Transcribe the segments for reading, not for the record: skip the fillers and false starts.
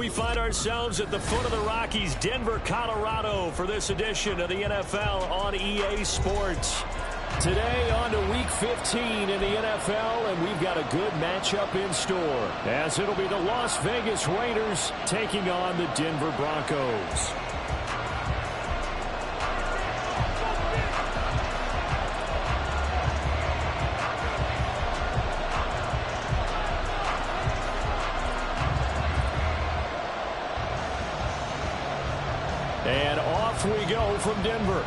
we find ourselves at the foot of the Rockies, Denver, Colorado, for this edition of the NFL on EA Sports. Today on to Week 15 in the NFL, and we've got a good matchup in store, as it'll be the Las Vegas Raiders taking on the Denver Broncos. And off we go from Denver.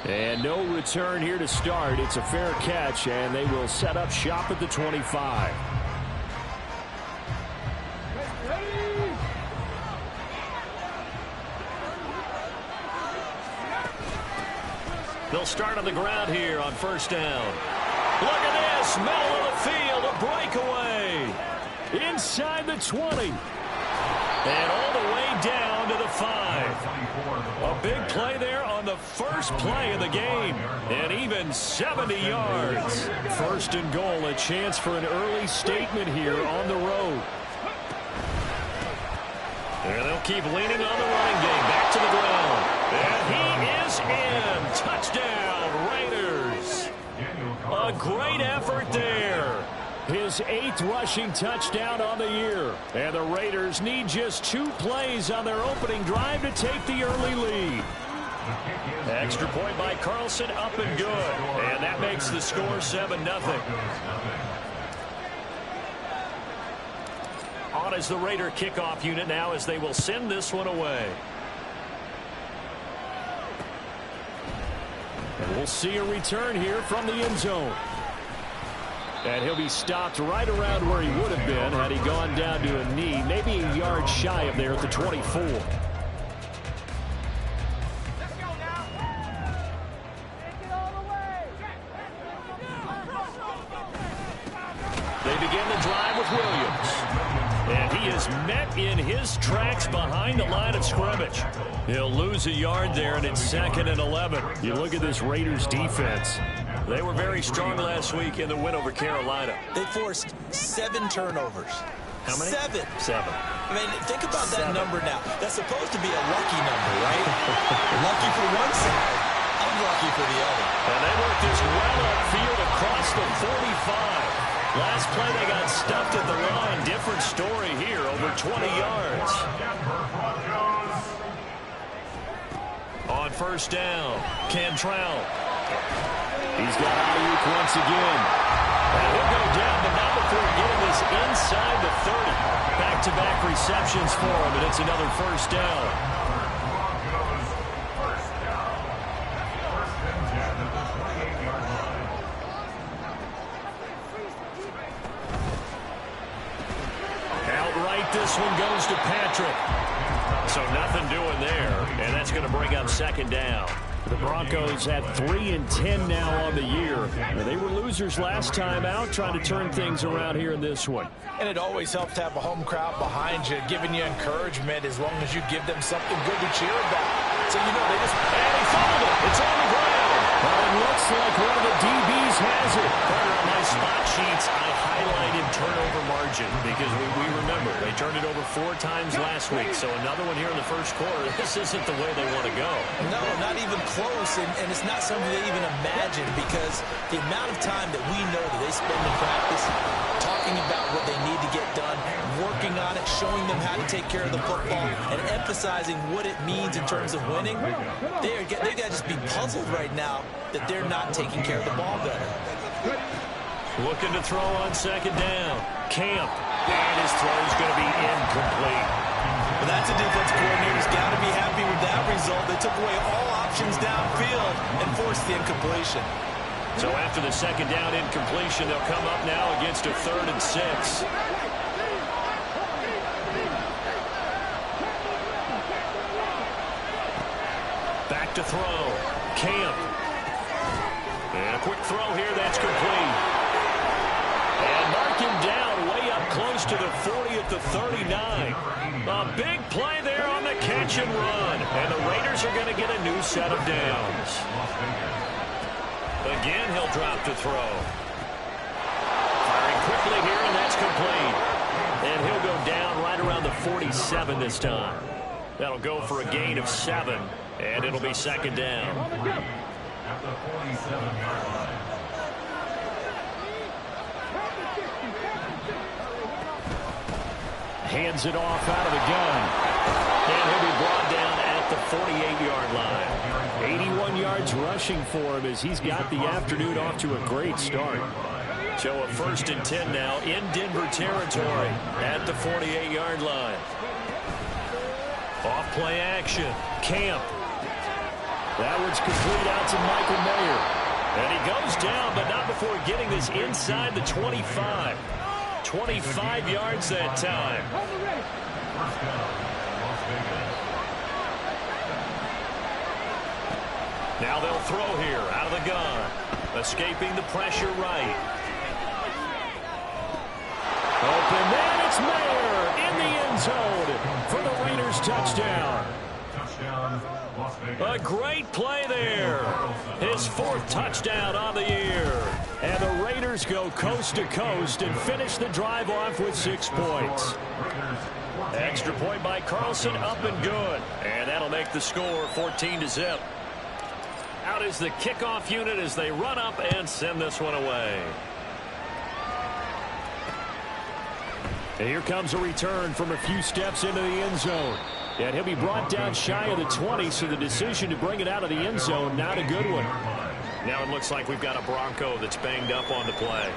And no return here to start. It's a fair catch, and they will set up shop at the 25. They'll start on the ground here on first down. Look at this, middle of the field, a breakaway. Inside the 20. And all the way down to the 5. A big play there on the first play of the game. And even 70 yards. First and goal, a chance for an early statement here on the road. And they'll keep leaning on the running game. Back to the ground. And he is in. Touchdown, Raiders. A great effort there. His 8th rushing touchdown on the year. And the Raiders need just 2 plays on their opening drive to take the early lead. Extra point by Carlson, up and good. And that makes the score 7-0. On is the Raider kickoff unit now as they will send this one away. And we'll see a return here from the end zone. And he'll be stopped right around where he would have been had he gone down to a knee, maybe a yard shy of there at the 24. They begin the drive with Williams. And he is met in his tracks behind the line of scrimmage. He'll lose a yard there, and it's 2nd and 11. You look at this Raiders defense. They were very strong last week in the win over Carolina. They forced 7 turnovers. How many? 7. 7. I mean, think about that number now. That's supposed to be a lucky number, right? Lucky for one side, unlucky for the other. And they worked this well upfield across the 45. Last play they got stuffed at the line. Different story here, over 20 yards. On first down, Cantrell. He's got Ayuk once again. And he'll go down, but not before getting this inside the 30. Back-to-back receptions for him, and it's another first down. Outright, this one goes to Patrick. So nothing doing there, and that's going to bring up 2nd down. The Broncos at 3-10 now on the year. They were losers last time out, trying to turn things around here in this one. And it always helps to have a home crowd behind you, giving you encouragement as long as you give them something good to cheer about. So, you know, they just... And he fumbled it. It's on the ground. Well, it looks like one of the DBs has it. Carter, on my spot sheets, I highlighted turnover margin because we remember they turned it over 4 times last week. So another one here in the first quarter. This isn't the way they want to go. No, not even close, and it's not something they even imagine because the amount of time that we know that they spend in practice talking about what they need to get done, working on it, showing them how to take care of the football, and emphasizing what it means in terms of winning, they got to just be puzzled right now that they're not taking care of the ball better. Looking to throw on 2nd down. Camp. And his throw is going to be incomplete. Well, that's a defense coordinator's got to be happy with that result. They took away all options downfield and forced the incompletion. So after the 2nd down incompletion, they'll come up now against a 3rd and 6. Back to throw. Camp. And a quick throw here. That's complete. And mark him down way up close to the 40 at the 39. A big play there on the catch and run. And the Raiders are going to get a new set of downs. Again, he'll drop to throw. Firing quick quickly here, and that's complete. And he'll go down right around the 47 this time. That'll go for a gain of 7, and it'll be second down. At the 47-yard line. Hands it off out of the gun. And he'll be brought down at the 48-yard line. 81 yards rushing for him as he's got the afternoon off to a great start. So a 1st and 10 now in Denver territory at the 48-yard line. Off play action. Camp. That one's complete out to Michael Mayer. And he goes down, but not before getting this inside the 25. 25 yards that time. Now they'll throw here out of the gun. Escaping the pressure right. Open man, it's Mayer in the end zone for the Raiders touchdown. A great play there. His 4th touchdown on the year. And the Raiders go coast to coast and finish the drive off with 6 points. Extra point by Carlson, up and good. And that'll make the score 14-0. Out is the kickoff unit as they run up and send this one away. And here comes a return from a few steps into the end zone. And he'll be brought down shy of the 20, so the decision to bring it out of the end zone, not a good one. Now it looks like we've got a Bronco that's banged up on the play.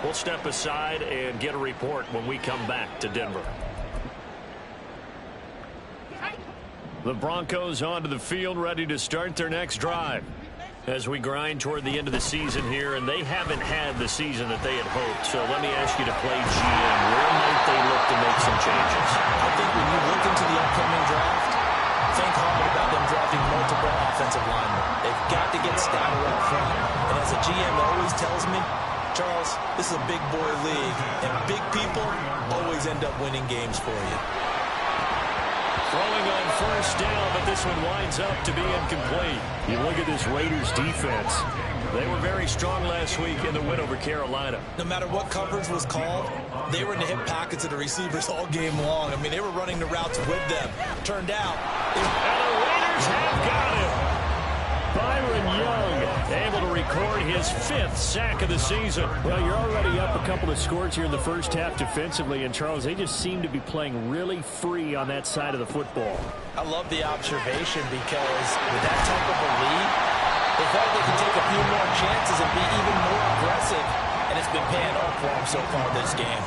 We'll step aside and get a report when we come back to Denver. The Broncos onto the field, ready to start their next drive. As we grind toward the end of the season here, and they haven't had the season that they had hoped. So let me ask you to play GM. Where might they look to make some changes? I think when you look into the upcoming draft, think hard about them drafting multiple offensive linemen. They've got to get stouter up front. And as a GM always tells me, Charles, this is a big boy league, and big people always end up winning games for you. Throwing on 1st down, but this one winds up to be incomplete. You look at this Raiders defense. They were very strong last week in the win over Carolina. No matter what coverage was called, they were in the hip pockets of the receivers all game long. I mean, they were running the routes with them. Turned out. And the Raiders have got him. Byron Young able to record his 5th sack of the season. Well, you're already up a couple of scores here in the first half defensively, and Charles, they just seem to be playing really free on that side of the football. I love the observation because with that type of a lead, they felt they could take a few more chances and be even more aggressive, and it's been paying off for them so far this game.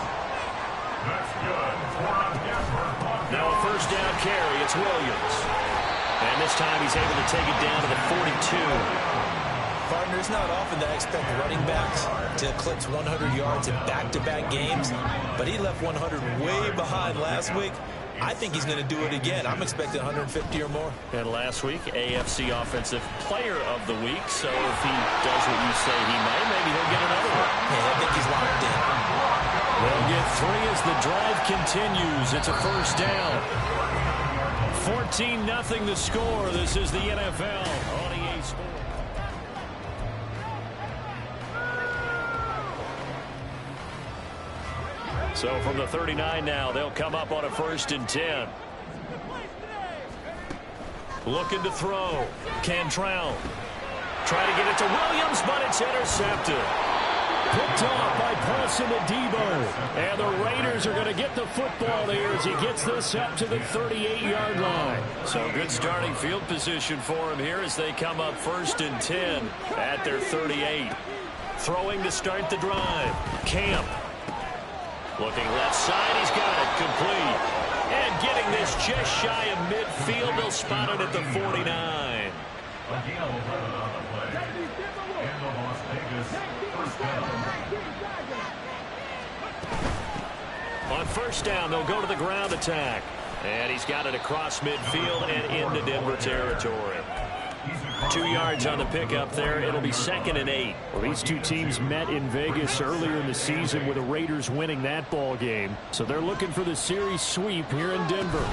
Now a 1st down carry, it's Williams. And this time he's able to take it down to the 42. Partner, it's not often that I expect running backs to eclipse 100 yards in back-to-back games, but he left 100 way behind last week. I think he's going to do it again. I'm expecting 150 or more. And last week, AFC Offensive Player of the Week. So if he does what you say he may, maybe he'll get another one. Yeah, I think he's locked in. They'll get 3 as the drive continues. It's a 1st down. 14-0 the score. This is the NFL on EA Sports. So from the 39 now, they'll come up on a 1st and 10. Looking to throw. Cantrell. Try to get it to Williams, but it's intercepted. Picked off by Paulson Adebo. And the Raiders are going to get the football here as he gets this up to the 38-yard line. So good starting field position for him here as they come up 1st and 10 at their 38. Throwing to start the drive. Camp. Looking left side, he's got it complete. And getting this just shy of midfield, they'll spot it at the 49. On 1st down, they'll go to the ground attack. And he's got it across midfield and into Denver territory. 2 yards on the pickup there. It'll be 2nd and 8. Well, these two teams met in Vegas earlier in the season with the Raiders winning that ball game. So they're looking for the series sweep here in Denver.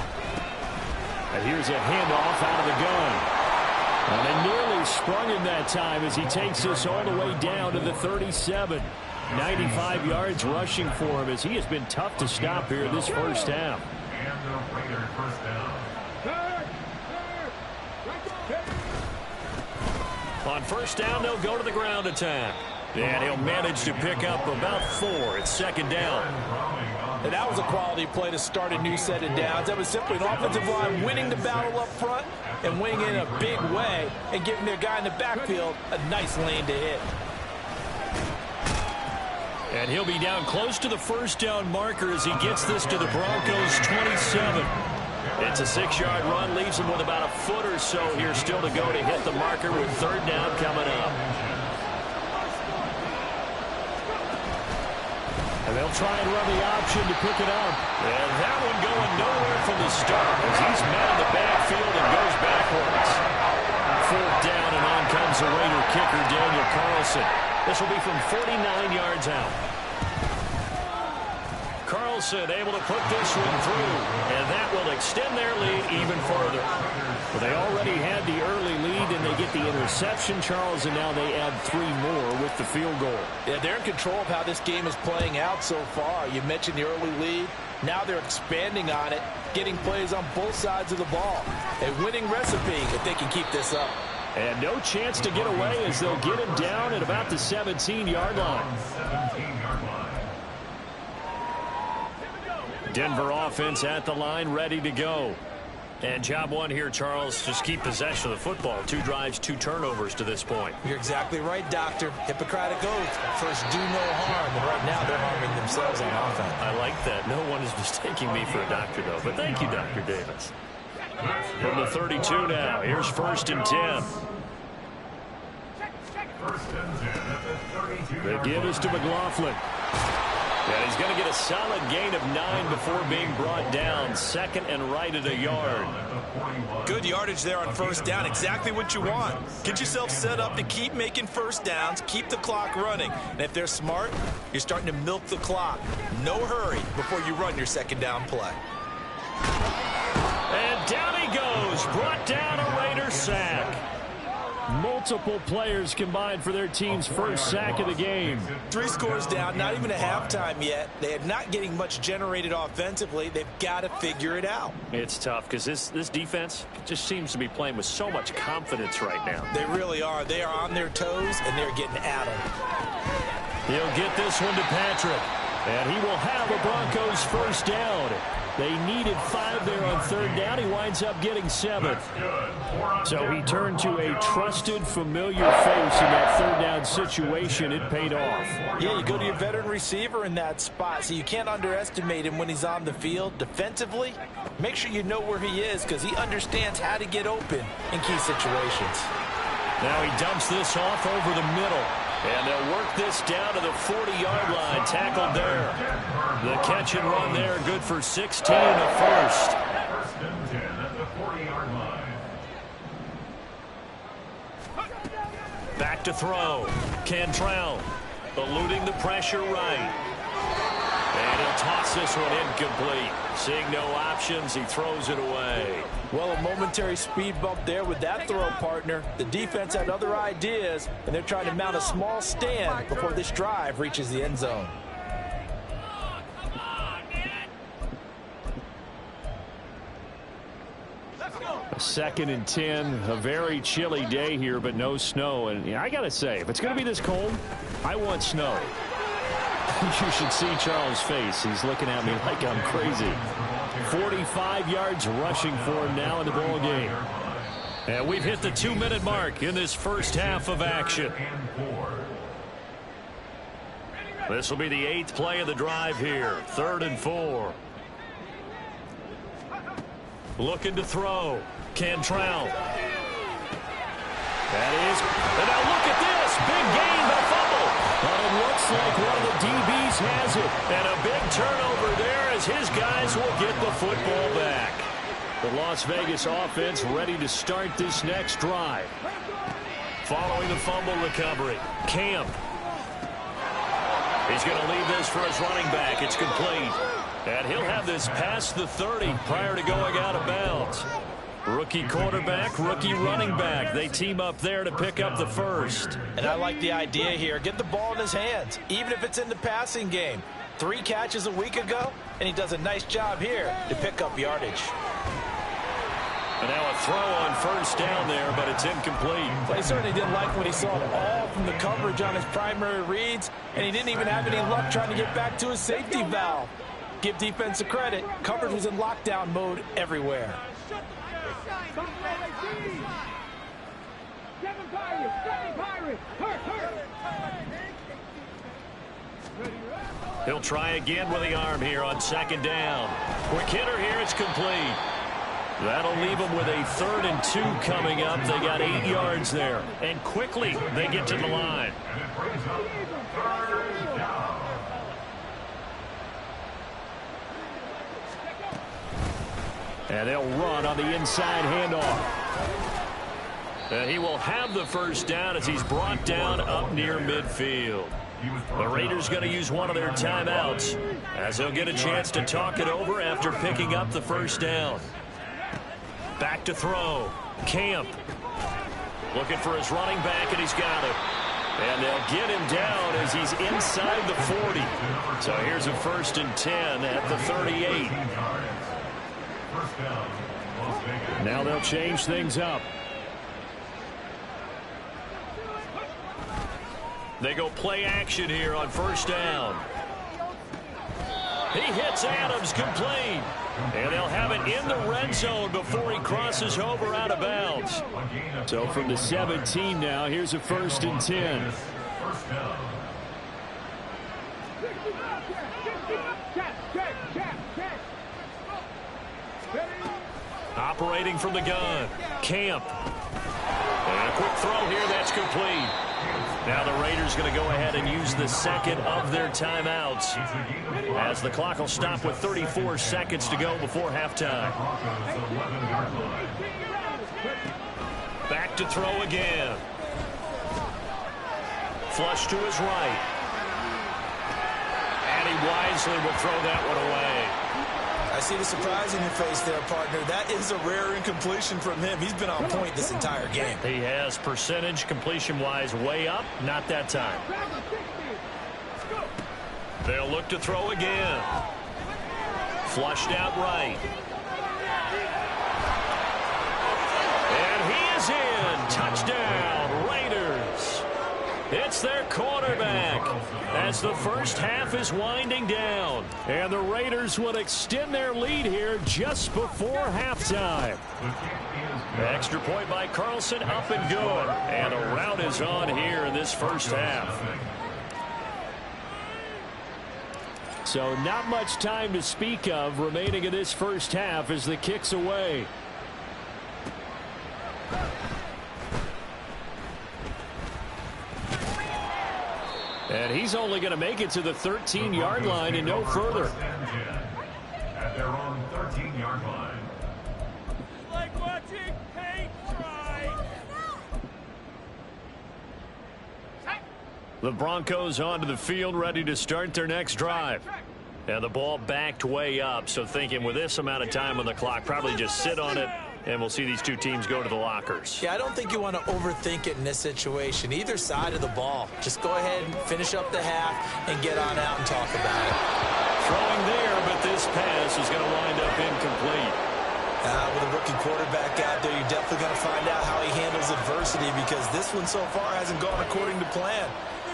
And here's a handoff out of the gun. And they nearly sprung him that time as he takes this all the way down to the 37. 95 yards rushing for him as he has been tough to stop here this first half. And the Raiders first down. On first down, they'll go to the ground attack. And he'll manage to pick up about 4. It's second down. And that was a quality play to start a new set of downs. That was simply an offensive line winning the battle up front and winning in a big way and giving their guy in the backfield a nice lane to hit. And he'll be down close to the first down marker as he gets this to the Broncos' 27. It's a 6-yard run, leaves him with about a foot or so here still to go to hit the marker with third down coming up. And they'll try and run the option to pick it up. And that one going nowhere from the start as he's met in the backfield and goes backwards. Fourth down, and on comes the Raider kicker, Daniel Carlson. This will be from 49 yards out. Carlson able to put this one through, and that will extend their lead even further. Well, they already had the early lead, and they get the interception, Charles, and now they add 3 more with the field goal. Yeah, they're in control of how this game is playing out so far. You mentioned the early lead. Now they're expanding on it, getting plays on both sides of the ball. A winning recipe if they can keep this up. And no chance to get away as they'll get him down at about the 17-yard line. 17-yard line. Denver offense at the line, ready to go. And job one here, Charles, just keep possession of the football. 2 drives, 2 turnovers to this point. You're exactly right, Doctor. Hippocratic oath. First, do no harm. And right now, they're harming themselves on offense. I like that. No one is mistaking me for a doctor, though. But thank you, Dr. Davis. From the 32 now, here's first and 10. First and 10 at the 32. The give is to McLaughlin. And he's going to get a solid gain of 9 before being brought down. Second and right at a yard. Good yardage there on first down. Exactly what you want. Get yourself set up to keep making first downs, keep the clock running. And if they're smart, you're starting to milk the clock. No hurry before you run your second down play. And down he goes. Brought down a Raider sack. Multiple players combined for their team's first sack of the game. 3 scores down, not even a halftime yet. They are not getting much generated offensively. They've got to figure it out. It's tough because this defense just seems to be playing with so much confidence right now. They really are. They are on their toes, and they're getting at them. He'll get this one to Patrick. And he will have a Broncos first down. They needed 5 there on third down. He winds up getting 7. So he turned to a trusted, familiar face in that third down situation. It paid off. Yeah, you go to your veteran receiver in that spot, so you can't underestimate him when he's on the field. Defensively, make sure you know where he is because he understands how to get open in key situations. Now he dumps this off over the middle. And they'll work this down to the 40-yard line. Tackled there. The catch and run there. Good for 16 and a first. First and 10 at the 40-yard line. Back to throw. Cantrell eluding the pressure right. And he'll toss this one incomplete. Seeing no options, he throws it away. Well, a momentary speed bump there with that throw, partner. The defense had other ideas, and they're trying to mount a small stand before this drive reaches the end zone. Second and 10, a very chilly day here, but no snow. And I got to say, if it's going to be this cold, I want snow. You should see Charles' face. He's looking at me like I'm crazy. 45 yards rushing for him now in the ball game. And we've hit the 2-minute mark in this first half of action. This will be the 8th play of the drive here. 3rd and 4. Looking to throw. Cantrell. That is. And now look at this. Big gain, the fumble. But it looks like one of the DBs has it. And a big turnover there as his guys will get the football back. The Las Vegas offense ready to start this next drive. Following the fumble recovery, Camp. He's going to leave this for his running back. It's complete. And he'll have this past the 30 prior to going out of bounds. Rookie quarterback, rookie running back. They team up there to pick up the first. And I like the idea here. Get the ball in his hands, even if it's in the passing game. 3 catches a week ago, and he does a nice job here to pick up yardage. And now a throw on first down there, but it's incomplete. He certainly didn't like when he saw it all from the coverage on his primary reads, and he didn't even have any luck trying to get back to his safety valve. Give defense a credit. Coverage was in lockdown mode everywhere. He'll try again with the arm here on second down. Quick hitter here, it's complete. That'll leave them with a 3rd and 2 coming up. They got 8 yards there. And quickly they get to the line. And they'll run on the inside handoff. And he will have the first down as he's brought down up near midfield. The Raiders going to use one of their timeouts as they'll get a chance to talk it over after picking up the first down. Back to throw. Camp looking for his running back, and he's got it. And they'll get him down as he's inside the 40. So here's a 1st and 10 at the 38. Now they'll change things up. They go play action here on first down. He hits Adams complete. And they'll have it in the red zone before he crosses over out of bounds. So from the 17 now, here's a 1st and 10. Operating from the gun. Camp. And a quick throw here, that's complete. Now the Raiders going to go ahead and use the second of their timeouts as the clock will stop with 34 seconds to go before halftime. Back to throw again. Flush to his right. And he wisely will throw that one away. I see the surprise in your face there, partner. That is a rare incompletion from him. He's been on point this entire game. He has percentage completion-wise way up. Not that time. They'll look to throw again. Flushed out right. And he is in. Touchdown, Raiders. It's their quarterback as the first half is winding down. And the Raiders will extend their lead here just before halftime. Extra point by Carlson, up and good. And a rout is on here in this first half. So not much time to speak of remaining in this first half as the kick's away. And he's only going to make it to the 13-yard line and no further. At their own 13-yard line. Like watching paint dry. The Broncos onto the field, ready to start their next drive. And the ball backed way up, so thinking with this amount of time on the clock, probably just sit on it, and we'll see these two teams go to the lockers. Yeah, I don't think you want to overthink it in this situation. Either side of the ball. Just go ahead and finish up the half and get on out and talk about it. Throwing there, but this pass is going to wind up incomplete. With a rookie quarterback out there, you're definitely going to find out how he handles adversity because this one so far hasn't gone according to plan.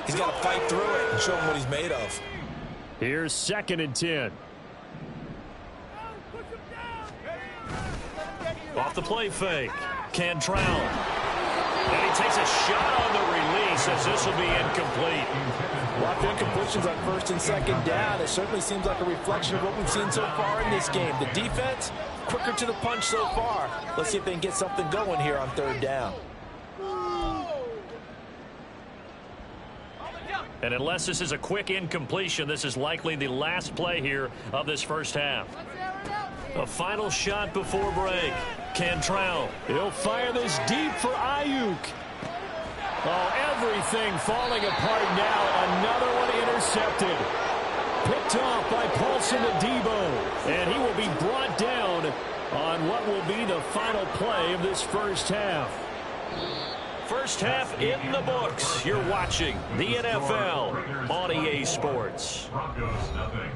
He's got to fight through it and show him what he's made of. Here's 2nd and 10. Off the play fake. Cantrell. And he takes a shot on the release as this will be incomplete. A lot of incompletions on 1st and 2nd down. It certainly seems like a reflection of what we've seen so far in this game. The defense, quicker to the punch so far. Let's see if they can get something going here on 3rd down. And unless this is a quick incompletion, this is likely the last play here of this first half. A final shot before break. Cantrell. He'll fire this deep for Ayuk. Oh, everything falling apart now. Another one intercepted. Picked off by Paulson Adebo. And he will be brought down on what will be the final play of this first half. First half in the books. You're watching the NFL on EA Sports. Broncos nothing.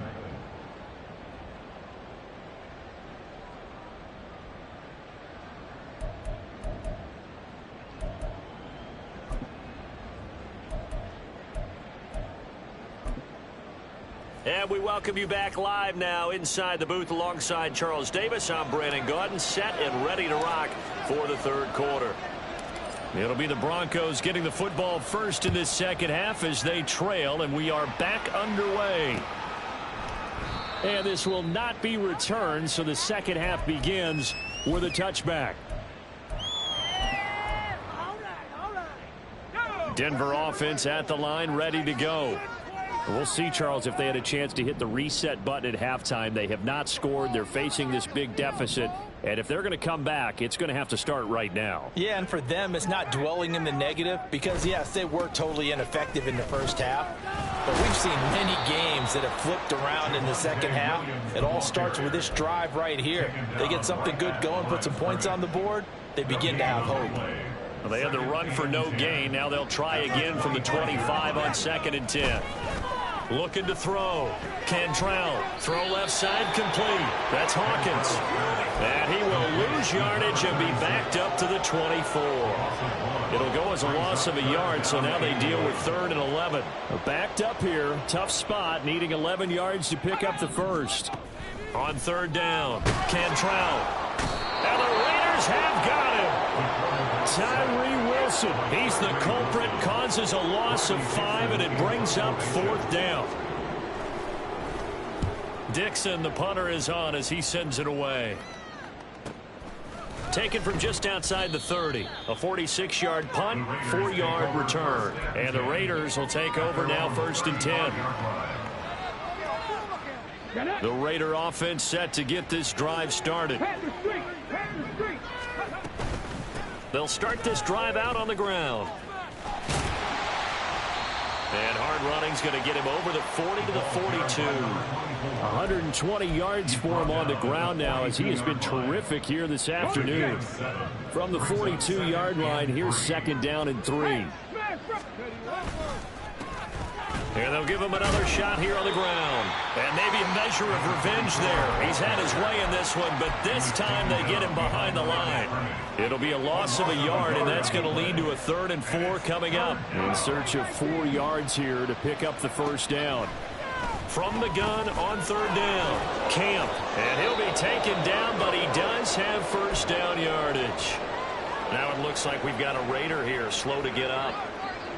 And we welcome you back live now inside the booth alongside Charles Davis. I'm Brandon Gaudin, set and ready to rock for the third quarter. It'll be the Broncos getting the football first in this second half as they trail, and we are back underway. And this will not be returned, so the second half begins with a touchback. Denver offense at the line, ready to go. We'll see, Charles, if they had a chance to hit the reset button at halftime. They have not scored. They're facing this big deficit. And if they're going to come back, it's going to have to start right now. Yeah, and for them, it's not dwelling in the negative because, yes, they were totally ineffective in the first half. But we've seen many games that have flipped around in the second half. It all starts with this drive right here. They get something good going, put some points on the board, they begin to have hope. Well, they had the run for no gain. Now they'll try again from the 25 on 2nd and 10. Looking to throw. Cantrell. Throw left side complete. That's Hawkins. And he will lose yardage and be backed up to the 24. It'll go as a loss of a yard, so now they deal with 3rd and 11. Backed up here. Tough spot, needing 11 yards to pick up the first. On 3rd down. Cantrell. And the Raiders have got him. Tyree Wilson. He's the culprit, causes a loss of 5, and it brings up 4th down. Dixon, the punter, is on as he sends it away. Taken from just outside the 30. A 46-yard punt, 4-yard return. And the Raiders will take over now 1st and 10. The Raider offense set to get this drive started. They'll start this drive out on the ground. And hard running's going to get him over the 40 to the 42. 120 yards for him on the ground now as he has been terrific here this afternoon. From the 42-yard line, here's 2nd down and 3. And they'll give him another shot here on the ground. And maybe a measure of revenge there. He's had his way in this one, but this time they get him behind the line. It'll be a loss of a yard, and that's going to lead to a 3rd and 4 coming up. In search of 4 yards here to pick up the first down. From the gun on 3rd down. Camp. And he'll be taken down, but he does have first down yardage. Now it looks like we've got a Raider here, slow to get up.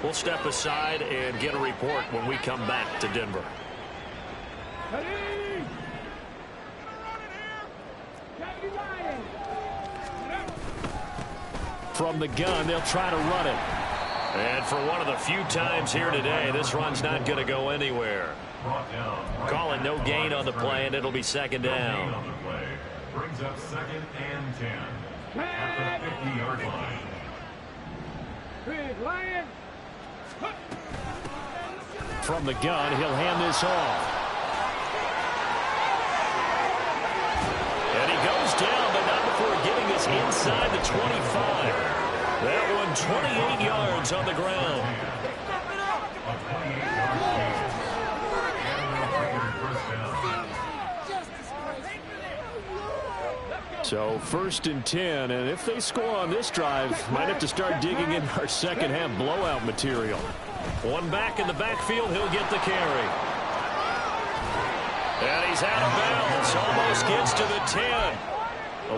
We'll step aside and get a report when we come back to Denver. From the gun, they'll try to run it. And for one of the few times here today, this run's not going to go anywhere. Calling no gain on the play, and it'll be 2nd down. Brings up 2nd and 10 at the 50-yard line. From the gun, he'll hand this off. And he goes down, but not before getting this inside the 25. That one 28 yards on the ground. So 1st and 10, and if they score on this drive, might have to start digging in our second half blowout material. One back in the backfield, he'll get the carry. And he's out of bounds, almost gets to the 10.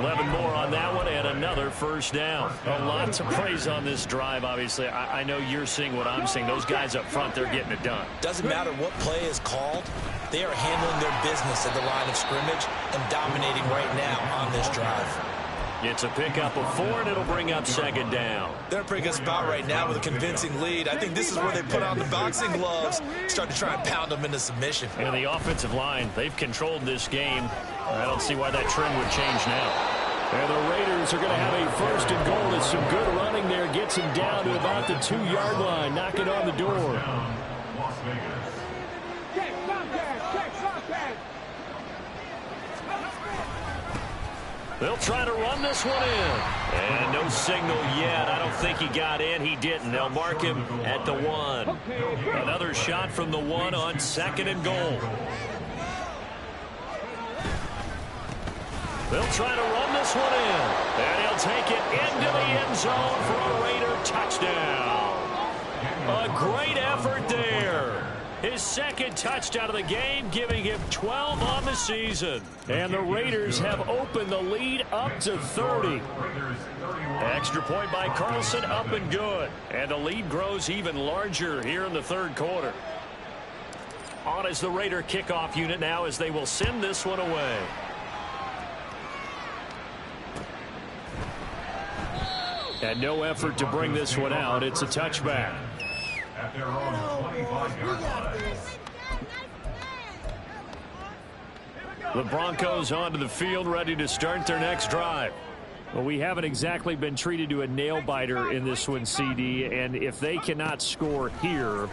11 more on that one, and another first down. A lot to praise on this drive, obviously. I know you're seeing what I'm seeing. Those guys up front, they're getting it done. Doesn't matter what play is called. They are handling their business at the line of scrimmage and dominating right now on this drive. It's a pickup of 4, and it'll bring up 2nd down. They're in a pretty good spot right now with a convincing lead. I think this is where they put on the boxing gloves, start to try and pound them into submission. And the offensive line, they've controlled this game. I don't see why that trend would change now. And the Raiders are going to have a 1st and goal as some good running there gets him down to about the 2-yard line, knocking on the door. They'll try to run this one in. And no signal yet. I don't think he got in. He didn't. They'll mark him at the 1. Another shot from the 1 on 2nd and goal. They'll try to run this one in. And he'll take it into the end zone for a Raider touchdown. A great effort there. His 2nd touchdown of the game, giving him 12 on the season. And the Raiders have opened the lead up to 30. Extra point by Carlson, up and good. And the lead grows even larger here in the 3rd quarter. On is the Raider kickoff unit now as they will send this one away. And no effort to bring this one out. It's a touchback. At their own 25-yard line. The Broncos onto the field, ready to start their next drive. Well, we haven't exactly been treated to a nail-biter in this one, CD, and if they cannot score here,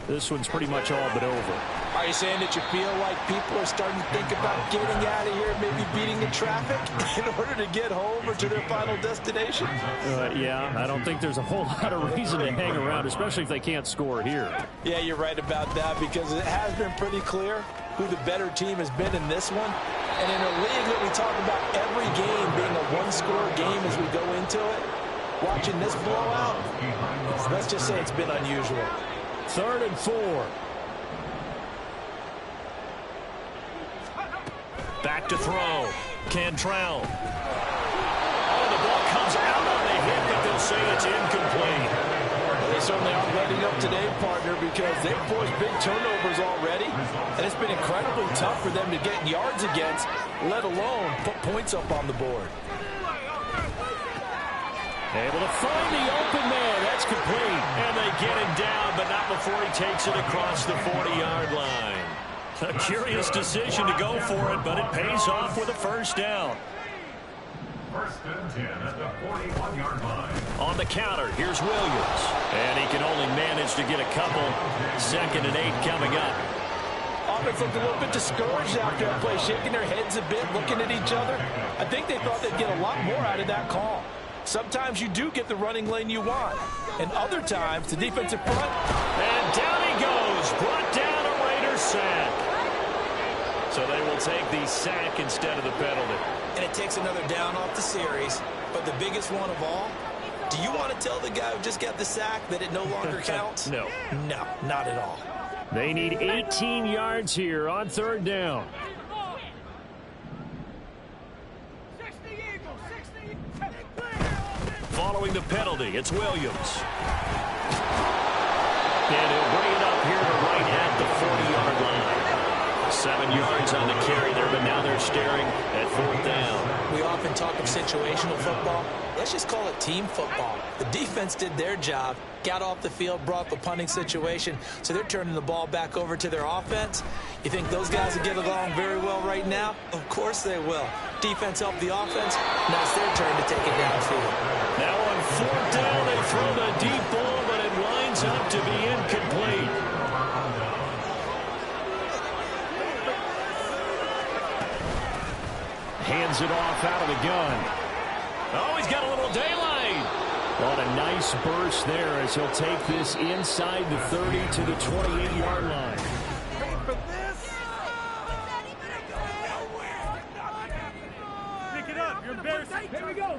this one's pretty much all but over. Are you saying that you feel like people are starting to think about getting out of here, maybe beating the traffic in order to get home or to their final destination? Yeah, I don't think there's a whole lot of reason to hang around, especially if they can't score here. Yeah, you're right about that, because it has been pretty clear who the better team has been in this one. And in a league that we talk about every game being a one-score game as we go into it, watching this blowout, let's just say it's been unusual. 3rd and 4. Back to throw. Cantrell. Oh, the ball comes out on the hit, but they'll say it's incomplete. They certainly aren't letting up today, partner, because they've forced big turnovers already, and it's been incredibly tough for them to get yards against, let alone put points up on the board. Able to find the open man. That's complete. And they get him down, but not before he takes it across the 40-yard line. A curious decision to go for it, but it pays off with a 1st down. 1st and 10 at the 41-yard line. On the counter, here's Williams. And he can only manage to get a couple. 2nd and 8 coming up. Offense looked a little bit discouraged after that play, shaking their heads a bit, looking at each other. I think they thought they'd get a lot more out of that call. Sometimes you do get the running lane you want, and other times the defensive front. And down he goes, brought down a Raider sack. So they will take the sack instead of the penalty. And it takes another down off the series. But the biggest one of all, do you want to tell the guy who just got the sack that it no longer counts? No. No, not at all. They need 18 yards here on 3rd down. 60 Eagles, 60. Following the penalty, it's Williams. And he'll bring it up here to right at the 40-yard line. 7 yards on the carry there, but now they're staring at 4th down. We often talk of situational football. Let's just call it team football. The defense did their job, got off the field, brought the punting situation, so they're turning the ball back over to their offense. You think those guys will get along very well right now? Of course they will. Defense helped the offense. Now it's their turn to take it downfield. Now on 4th down, they throw the deep ball, but it winds up to be incomplete. Hands it off out of the gun. Oh, he's got a little daylight. What a nice burst there as he'll take this inside the 30 to the 28-yard line. Pick it up. You're embarrassing. Here we go.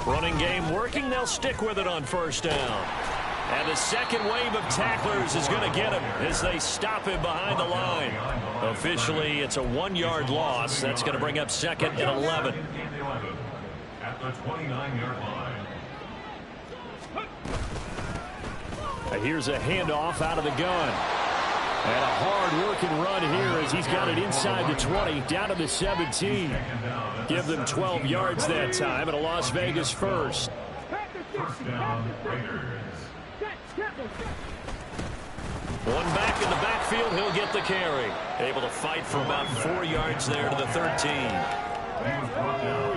Running game working. They'll stick with it on 1st down. And the second wave of tacklers is going to get him as they stop him behind the line. Officially, it's a 1-yard loss. That's going to bring up 2nd and 11. At the 29-yard line. Here's a handoff out of the gun. And a hard-working run here as he's got it inside the 20, down to the 17. Give them 12 yards that time, and a Las Vegas first. 1st down, Raiders. One back in the backfield, he'll get the carry. Able to fight for about 4 yards there to the 13.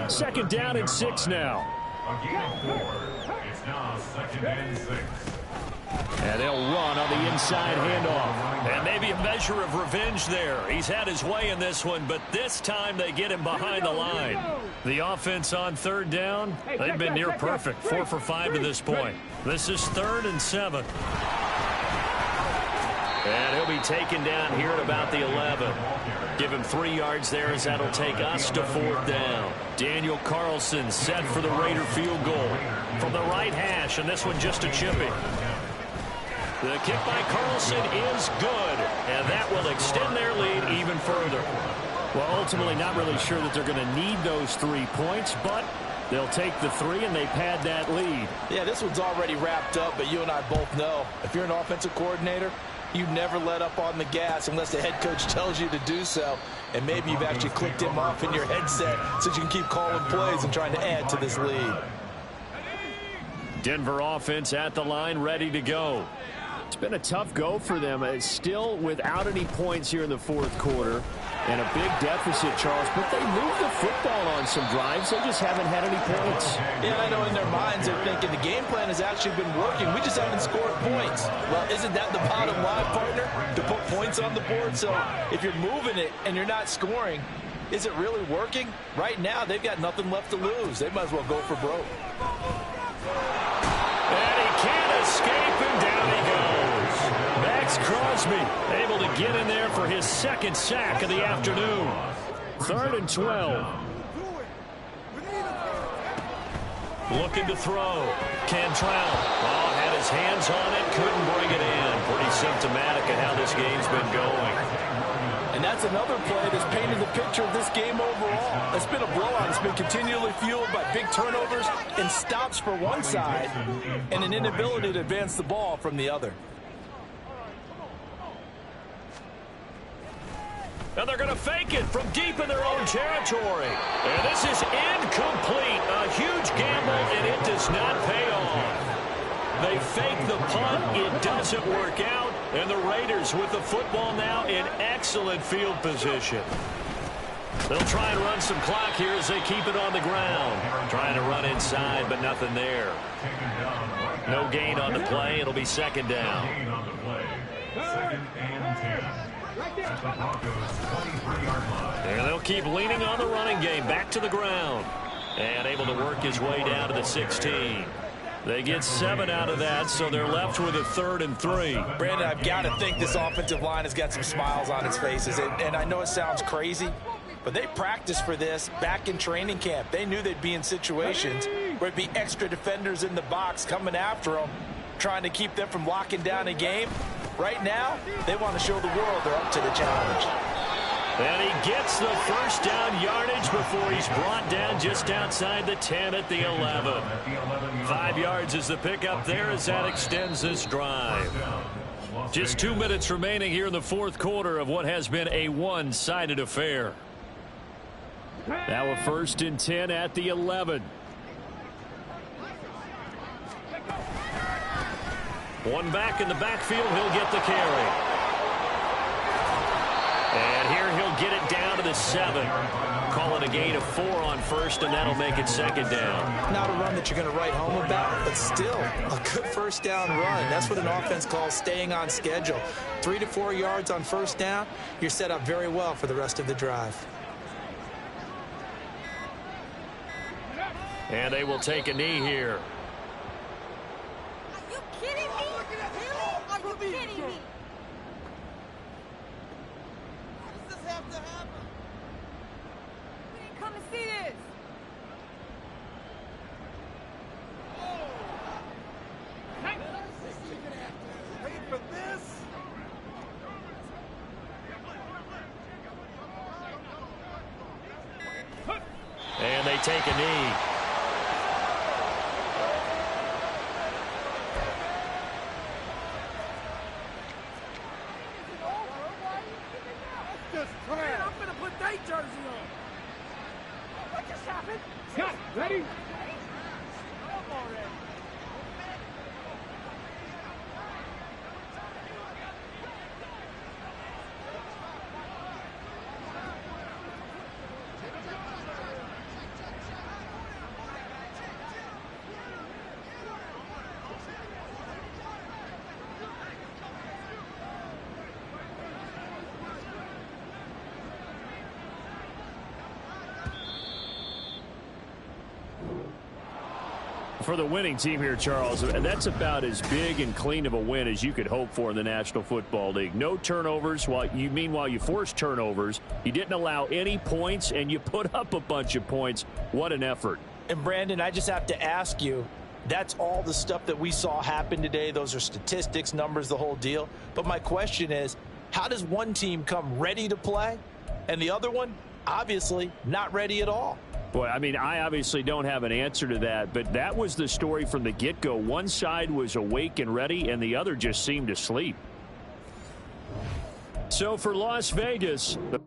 2nd down and 6 now. A gain of 4. It's now 2nd and 6. And they'll run on the inside handoff. And maybe a measure of revenge there. He's had his way in this one, but this time they get him behind the line. The offense on third down, they've been near perfect. 4 for 5 to this point. This is 3rd and 7. And he'll be taken down here at about the 11. Give him 3 yards there as that'll take us to 4th down. Daniel Carlson set for the Raider field goal from the right hash, and this one just a chippy. The kick by Carlson is good, and that will extend their lead even further. Well, ultimately not really sure that they're going to need those 3 points, but they'll take the 3 and they pad that lead. Yeah, this one's already wrapped up, but you and I both know if you're an offensive coordinator, you never let up on the gas unless the head coach tells you to do so. And maybe you've actually clicked him off in your headset so you can keep calling plays and trying to add to this lead. Denver offense at the line, ready to go. It's been a tough go for them. It's still without any points here in the 4th quarter. And a big deficit, Charles, but they moved the football on some drives. They just haven't had any points. Yeah, I know in their minds they're thinking the game plan has actually been working. We just haven't scored points. Well, isn't that the bottom line, partner? To put points on the board? So if you're moving it and you're not scoring, is it really working? Right now, they've got nothing left to lose. They might as well go for broke. And he can't escape, and down he goes. Max Crosby able to get in there for his 2nd sack of the afternoon. 3rd and 12. Looking to throw. Cantrell. Oh, had his hands on it, couldn't bring it in. Pretty symptomatic of how this game's been going. And that's another play that's painted the picture of this game overall. It's been a blowout. It's been continually fueled by big turnovers and stops for one side and an inability to advance the ball from the other. And they're going to fake it from deep in their own territory. And this is incomplete. A huge gamble, and it does not pay off. They fake the punt. It doesn't work out. And the Raiders with the football now in excellent field position. They'll try and run some clock here as they keep it on the ground. Trying to run inside, but nothing there. No gain on the play. It'll be 2nd down. 2nd and 10. At the Broncos 23-yard line. And they'll keep leaning on the running game. Back to the ground. And able to work his way down to the 16. They get 7 out of that, so they're left with a 3rd and 3. Brandon, I've got to think this offensive line has got some smiles on its faces. And I know it sounds crazy, but they practiced for this back in training camp. They knew they'd be in situations where it'd be extra defenders in the box coming after them, trying to keep them from locking down a game. Right now, they want to show the world they're up to the challenge. And he gets the 1st down yardage before he's brought down just outside the 10 at the 11. 5 yards is the pickup there as that extends this drive. Just 2 minutes remaining here in the 4th quarter of what has been a one-sided affair. Now a 1st and 10 at the 11. One back in the backfield, he'll get the carry. And here he'll get it down to the 7. Call it a gain of 4 on 1st, and that'll make it 2nd down. Not a run that you're going to write home about, but still a good 1st down run. That's what an offense calls staying on schedule. 3 to 4 yards on 1st down, you're set up very well for the rest of the drive. And they will take a knee here. Are you kidding me? Are you kidding me? Does this have to happen? We didn't come to see this. Wait for this? And they take a knee. Man, I'm gonna put that jersey on. What just happened? Scott, ready? Come on, Ed. For the winning team here, Charles, that's about as big and clean of a win as you could hope for in the National Football League. No turnovers. Meanwhile, you forced turnovers. You didn't allow any points, and you put up a bunch of points. What an effort. And, Brandon, I just have to ask you, that's all the stuff that we saw happen today. Those are statistics, numbers, the whole deal. But my question is, how does one team come ready to play, and the other one, obviously, not ready at all? Boy, I mean, I obviously don't have an answer to that, but that was the story from the get-go. One side was awake and ready, and the other just seemed asleep. So for Las Vegas, the